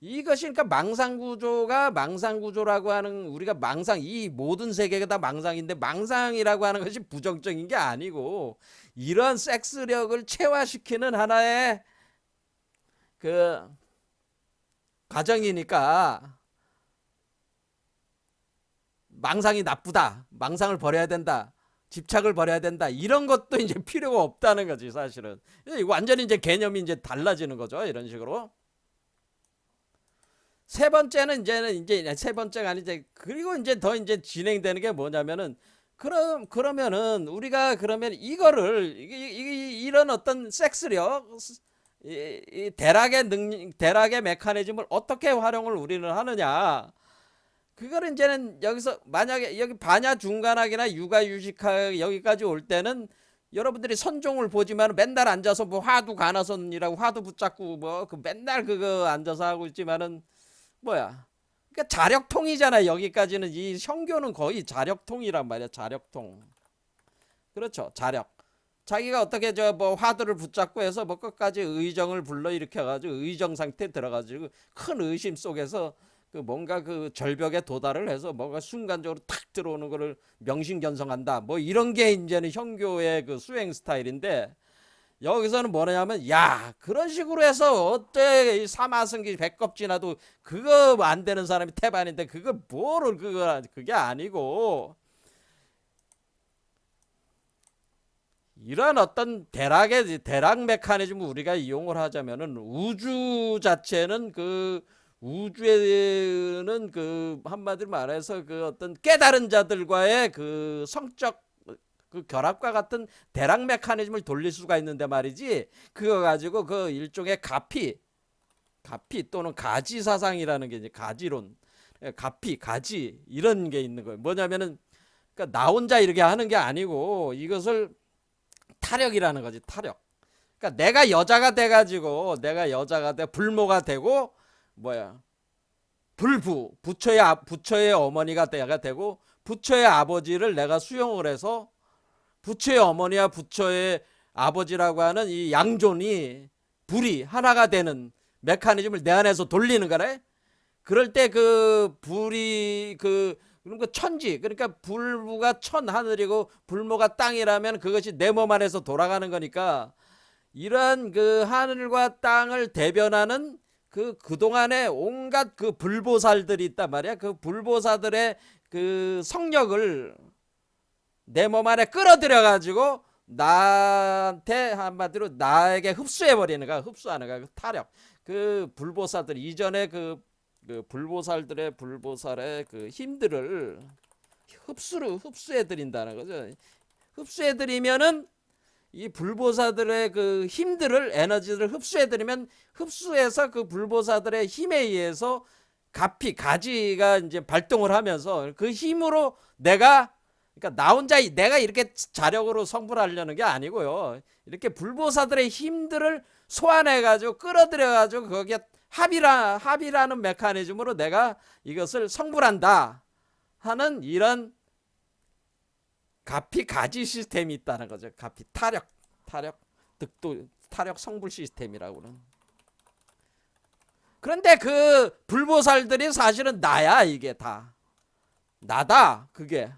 이것이, 그러니까 망상 구조라고 하는, 우리가 망상, 이 모든 세계가 다 망상인데 망상이라고 하는 것이 부정적인 게 아니고 이런 섹스력을 체화시키는 하나의 그 과정이니까 망상이 나쁘다, 망상을 버려야 된다, 집착을 버려야 된다, 이런 것도 이제 필요가 없다는 거지. 사실은 완전히 이제 개념이 이제 달라지는 거죠. 이런 식으로. 세 번째는 이제 세 번째가 아니지. 그리고 이제 더 이제 진행되는 게 뭐냐면은, 그러면은 우리가 그러면 이거를 이런 어떤 섹스력, 이 대락의 메커니즘을 어떻게 활용을 우리는 하느냐. 그거를 이제는 여기서 만약에 여기 반야 중간학이나 육아 유식학 여기까지 올 때는 여러분들이 선종을 보지만 맨날 앉아서 뭐 화두 가나선이라고 화두 붙잡고 뭐 그 맨날 그거 앉아서 하고 있지만은 뭐야? 그러니까 자력통이잖아요. 여기까지는 이 형교는 거의 자력통이란 말이야. 자력통. 그렇죠. 자력. 자기가 어떻게 저 뭐 화두를 붙잡고 해서 뭐 끝까지 의정을 불러일으켜가지고 의정 상태에 들어가지고 큰 의심 속에서 그 뭔가 그 절벽에 도달을 해서 뭔가 순간적으로 탁 들어오는 거를 명심견성한다. 뭐 이런 게 이제는 형교의 그 수행 스타일인데, 여기서는 뭐냐면, 야, 그런 식으로 해서 어때? 이 사마승기 배꼽 지나도 그거 안 되는 사람이 태반인데 그거 뭐를, 그게 아니고, 이런 어떤 대락 메커니즘을 우리가 이용을 하자면은, 우주 자체는 우주에는 한마디로 말해서 그 어떤 깨달은 자들과의 그 성적 그 결합과 같은 대락 메커니즘을 돌릴 수가 있는데 말이지, 그거 가지고 그 일종의 가피 또는 가지 사상이라는 게 이제 가지론, 가지 이런 게 있는 거예요. 뭐냐면은, 그러니까 나 혼자 이렇게 하는 게 아니고 이것을 타력이라는 거지. 타력. 그러니까 내가 여자가 돼 불모가 되고 뭐야, 부처의 어머니가 내가 되고 부처의 아버지를 내가 수용을 해서 부처의 어머니와 부처의 아버지라고 하는 이 양존이 불이 하나가 되는 메커니즘을 내 안에서 돌리는 거래. 그럴 때 그 불이 그러니까 천지, 그러니까 불부가 천 하늘이고 불모가 땅이라면 그것이 내 몸 안에서 돌아가는 거니까, 이러한 그 하늘과 땅을 대변하는 그동안에 온갖 그 불보살들이 있단 말이야. 그 불보사들의 그 성력을 내 몸 안에 끌어들여 가지고 나한테, 한마디로 나에게 흡수해버리는 거야. 흡수하는 거야. 그 타력. 그 불보사들 이전에 그 불보살의 그 힘들을 흡수해드린다는 거죠. 흡수해드리면은 이 불보사들의 그 힘들을, 에너지를 흡수해드리면, 흡수해서 그 불보사들의 힘에 의해서 가피 가지가 이제 발동을 하면서 그 힘으로 내가, 그러니까 나 혼자 내가 이렇게 자력으로 성불하려는 게 아니고요. 이렇게 불보살들의 힘들을 소환해 가지고 끌어들여 가지고 거기에 합이라는 메커니즘으로 내가 이것을 성불한다 하는 이런 가피 가지 시스템이 있다는 거죠. 가피 타력 득도 타력 성불 시스템이라고는. 그런데 그 불보살들이 사실은 나야. 이게 다 나다. 그게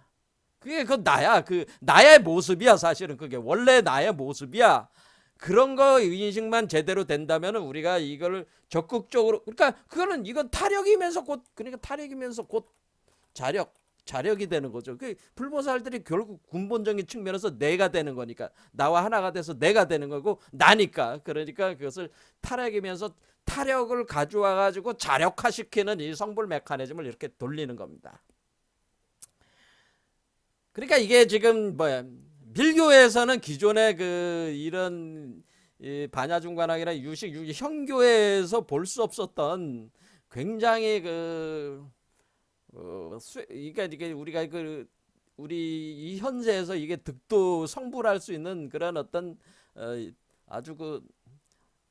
그 나야. 그 나의 모습이야. 사실은 그게 원래 나의 모습이야. 그런 거 인식만 제대로 된다면 우리가 이걸 적극적으로, 그러니까 그거는 이건 타력이면서 곧, 그러니까 타력이면서 곧 자력이 되는 거죠. 그 불보살들이 결국 근본적인 측면에서 내가 되는 거니까, 나와 하나가 돼서 내가 되는 거고 나니까, 그러니까 그것을 타력이면서 타력을 가져와 가지고 자력화시키는 이 성불 메커니즘을 이렇게 돌리는 겁니다. 그러니까 이게 지금 뭐야, 밀교에서는 기존의 그 이런 이 반야중관학이나 유식 현교에서 볼 수 없었던 굉장히 그 그러니까 이게 우리가 그 우리 이 현세에서 이게 득도 성불할 수 있는 그런 어떤 아주 그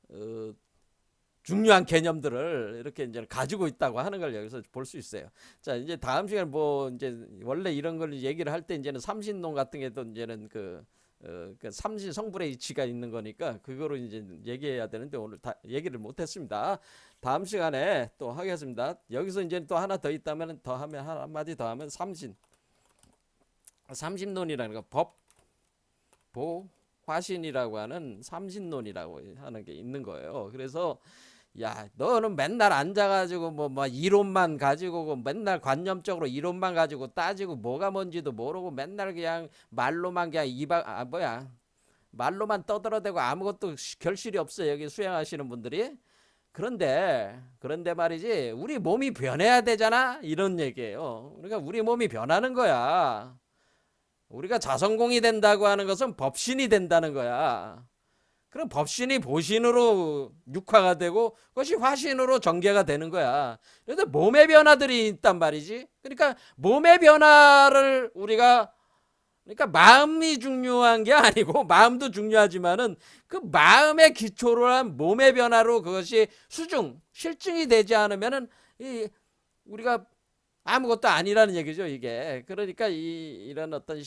어, 중요한 개념들을 이렇게 이제 가지고 있다고 하는 걸 여기서 볼 수 있어요. 자, 이제 다음 시간에 뭐 이제 원래 이런 걸 얘기를 할 때 이제는 삼신론 같은 게도 이제는 그 삼신 성불의 이치가 있는 거니까 그거로 이제 얘기해야 되는데 오늘 다 얘기를 못 했습니다. 다음 시간에 또 하겠습니다. 여기서 이제 또 하나 더 있다면 더 하면 한마디 더 하면 삼신론이라는 거, 법, 보, 화신이라고 하는 삼신론이라고 하는 게 있는 거예요. 그래서 야, 너는 맨날 앉아가지고 뭐 이론만 가지고 맨날 관념적으로 이론만 가지고 따지고 뭐가 뭔지도 모르고 맨날 그냥 말로만 그냥 말로만 떠들어대고 아무것도 결실이 없어요. 여기 수행하시는 분들이. 그런데 말이지, 우리 몸이 변해야 되잖아, 이런 얘기예요. 그러니까 우리 몸이 변하는 거야. 우리가 자성공이 된다고 하는 것은 법신이 된다는 거야. 그럼 법신이 보신으로 육화가 되고 그것이 화신으로 정계가 되는 거야. 그래서 몸의 변화들이 있단 말이지. 그러니까 몸의 변화를 우리가, 그러니까 마음이 중요한 게 아니고, 마음도 중요하지만은 그 마음의 기초로 한 몸의 변화로 그것이 실증이 되지 않으면은 우리가 아무것도 아니라는 얘기죠, 이게. 그러니까 이런 어떤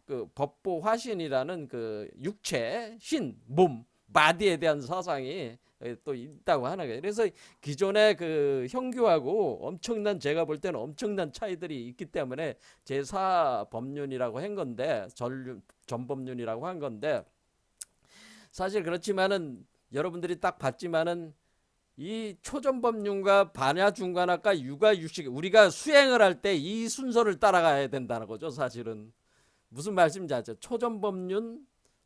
그 법보 화신이라는 그 육체, 몸, 마디에 대한 사상이 또 있다고 하는 거예요. 그래서 기존의 그 형교하고 엄청난, 제가 볼 때는 엄청난 차이들이 있기 때문에 제4법륜이라고 한 건데, 전법륜이라고 한 건데, 사실 그렇지만은 여러분들이 딱 봤지만은 이 초전법륜과 반야중관학과 육아유식, 우리가 수행을 할 때 이 순서를 따라가야 된다는 거죠. 사실은 무슨 말씀인지 아죠? 초전법륜,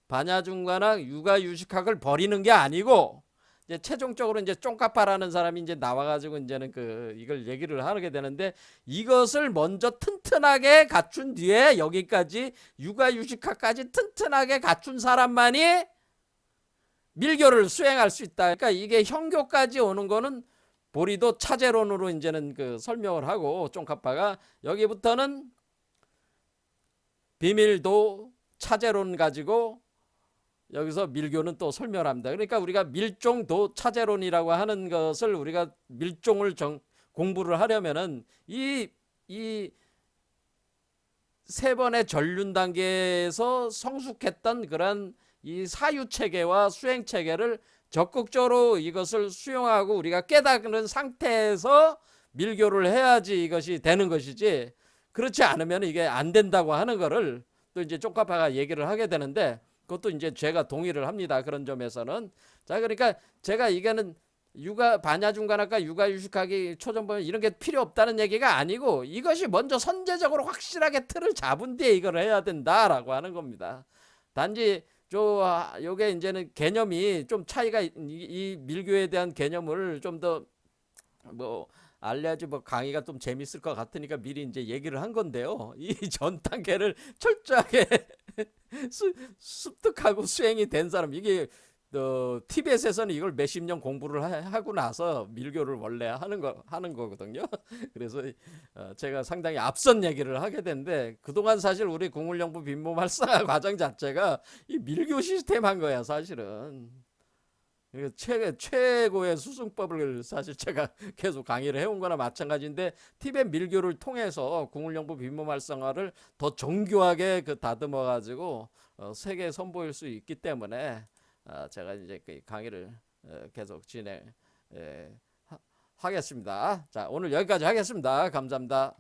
반야중관학, 육아유식학을 버리는 게 아니고, 이제 최종적으로 이제 쫑까파라는 사람이 이제 나와가지고 이제는 이걸 얘기를 하게 되는데, 이것을 먼저 튼튼하게 갖춘 뒤에 여기까지 육아유식학까지 튼튼하게 갖춘 사람만이 밀교를 수행할 수 있다. 그러니까 이게 형교까지 오는 거는 보리도 차제론으로 이제는 설명을 하고, 쫑카파가 여기부터는 비밀도 차제론 가지고 여기서 밀교는 또 설명합니다. 그러니까 우리가 밀종도 차제론이라고 하는 것을, 우리가 밀종을 공부를 하려면은 이 세 번의 전륜 단계에서 성숙했던 그런 이 사유 체계와 수행 체계를 적극적으로 이것을 수용하고 우리가 깨닫는 상태에서 밀교를 해야지 이것이 되는 것이지, 그렇지 않으면 이게 안 된다고 하는 거를 또 이제 쪽파파가 얘기를 하게 되는데, 그것도 이제 제가 동의를 합니다. 그런 점에서는. 자, 그러니까 제가 이거는 반야중관학과 육아유식학이 초전법은 이런 게 필요 없다는 얘기가 아니고, 이것이 먼저 선제적으로 확실하게 틀을 잡은 뒤에 이걸 해야 된다라고 하는 겁니다. 단지 요게 이제는 개념이 좀 차이가, 이 밀교에 대한 개념을 좀 더 알려야지 강의가 좀 재밌을 것 같으니까 미리 이제 얘기를 한 건데요. 이 전 단계를 철저하게 습득하고 수행이 된 사람, 이게 티벳에서는 이걸 몇십 년 공부를 하고 나서 밀교를 원래 하는 거거든요. 그래서 제가 상당히 앞선 얘기를 하게 된데, 그동안 사실 우리 궁울영부 빈몸 활성화 과정 자체가 이 밀교 시스템 한 거야 사실은. 최고의 수승법을 사실 제가 계속 강의를 해온 거나 마찬가지인데, 티벳 밀교를 통해서 궁울영부 빈몸 활성화를 더 정교하게 다듬어 가지고 세계에 선보일 수 있기 때문에 제가 이제 그 강의를 계속 진행 하겠습니다. 자, 오늘 여기까지 하겠습니다. 감사합니다.